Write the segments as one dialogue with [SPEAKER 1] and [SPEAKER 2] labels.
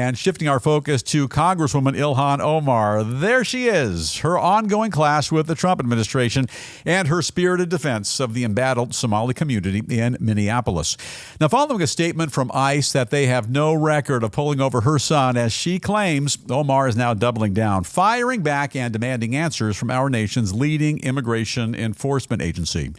[SPEAKER 1] And shifting our focus to Congresswoman Ilhan Omar. There she is, her ongoing clash with the Trump administration and her spirited defense of the embattled Somali community in Minneapolis. Now, following a statement from ICE that they have no record of pulling over her son, as she claims, Omar is now doubling down, firing back and demanding answers from our nation's leading immigration enforcement agency.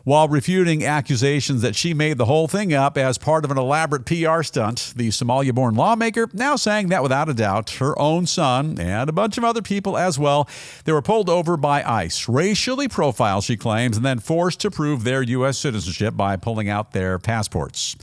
[SPEAKER 1] While refuting accusations that she made the whole thing up as part of an elaborate PR stunt, the Somalia-born lawmaker now saying that without a doubt, her own son and a bunch of other people as well, they were pulled over by ICE, racially profiled, she claims, and then forced to prove their U.S. citizenship by pulling out their passports.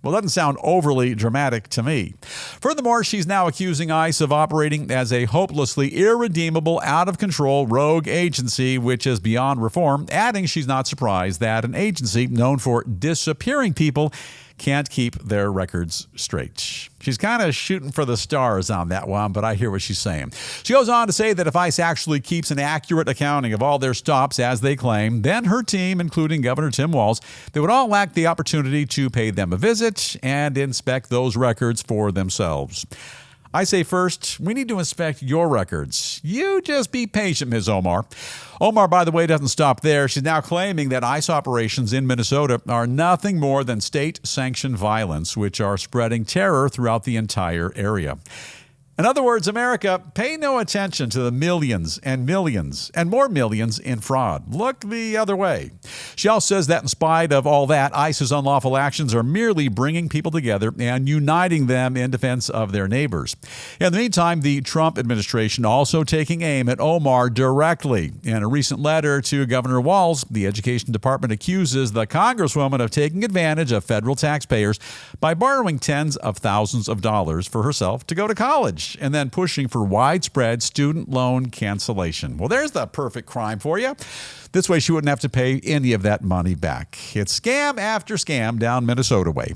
[SPEAKER 1] Well, it doesn't sound overly dramatic to me. Furthermore, she's now accusing ICE of operating as a hopelessly irredeemable, out-of-control rogue agency, which is beyond reform, adding she's not surprised that an agency known for disappearing people can't keep their records straight. She's kind of shooting for the stars on that one, but I hear what she's saying. She goes on to say that if ICE actually keeps an accurate accounting of all their stops, as they claim, then her team, including Governor Tim Walz, they would all lack the opportunity to pay them a visit and inspect those records for themselves. I say first, we need to inspect your records. You just be patient, Ms. Omar. Omar, by the way, doesn't stop there. She's now claiming that ICE operations in Minnesota are nothing more than state-sanctioned violence, which are spreading terror throughout the entire area. In other words, America, pay no attention to the millions and more millions in fraud. Look the other way. She also says that in spite of all that, ICE's unlawful actions are merely bringing people together and uniting them in defense of their neighbors. In the meantime, the Trump administration also taking aim at Omar directly. In a recent letter to Governor Walz, the Education Department accuses the Congresswoman of taking advantage of federal taxpayers by borrowing tens of thousands of dollars for herself to go to college, and then pushing for widespread student loan cancellation. Well, there's the perfect crime for you. This way she wouldn't have to pay any of that money back. It's scam after scam down Minnesota way.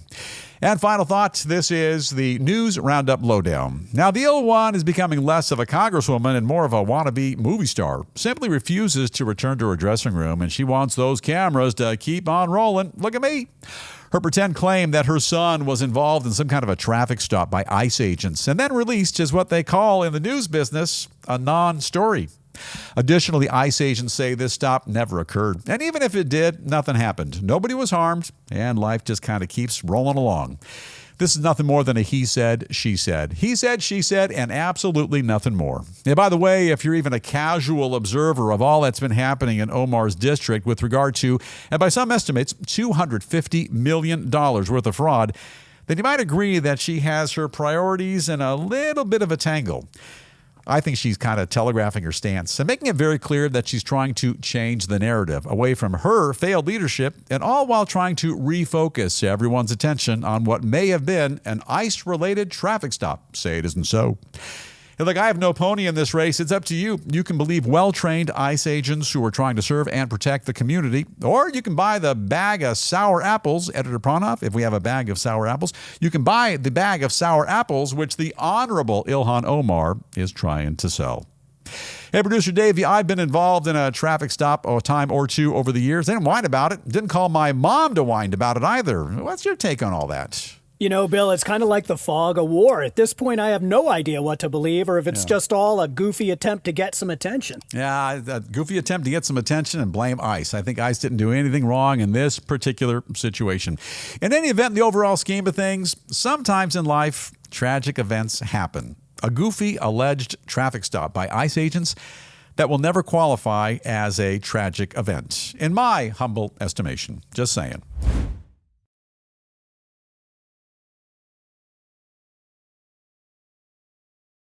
[SPEAKER 1] And final thought, this is the News Roundup Lowdown. Now, the ill one is becoming less of a congresswoman and more of a wannabe movie star. Simply refuses to return to her dressing room, and she wants those cameras to keep on rolling. Look at me. Her pretend claim that her son was involved in some kind of a traffic stop by ICE agents and then released is what they call in the news business a non-story. Additionally, ICE agents say this stop never occurred. And even if it did, nothing happened. Nobody was harmed, and life just kind of keeps rolling along. This is nothing more than a he said, she said. He said, she said, and absolutely nothing more. And by the way, if you're even a casual observer of all that's been happening in Omar's district with regard to, and by some estimates, $250 million worth of fraud, then you might agree that she has her priorities in a little bit of a tangle. I think she's kind of telegraphing her stance and making it very clear that she's trying to change the narrative away from her failed leadership, and all while trying to refocus everyone's attention on what may have been an ICE-related traffic stop. Say it isn't so. Hey, look, I have no pony in this race. It's up to you. You can believe well-trained ICE agents who are trying to serve and protect the community, or you can buy the bag of sour apples, Editor Pronoff, if we have a bag of sour apples. You can buy the bag of sour apples, which the Honorable Ilhan Omar is trying to sell. Hey, Producer Dave, I've been involved in a traffic stop a time or two over the years. They didn't whine about it. Didn't call my mom to whine about it either. What's your take on all that?
[SPEAKER 2] You know, Bill, it's kind of like the fog of war. At this point, I have no idea what to believe or if it's just all a goofy attempt to get some attention.
[SPEAKER 1] Yeah, a goofy attempt to get some attention and blame ICE. I think ICE didn't do anything wrong in this particular situation. In any event, in the overall scheme of things, sometimes in life, tragic events happen. A goofy alleged traffic stop by ICE agents that will never qualify as a tragic event, in my humble estimation. Just saying.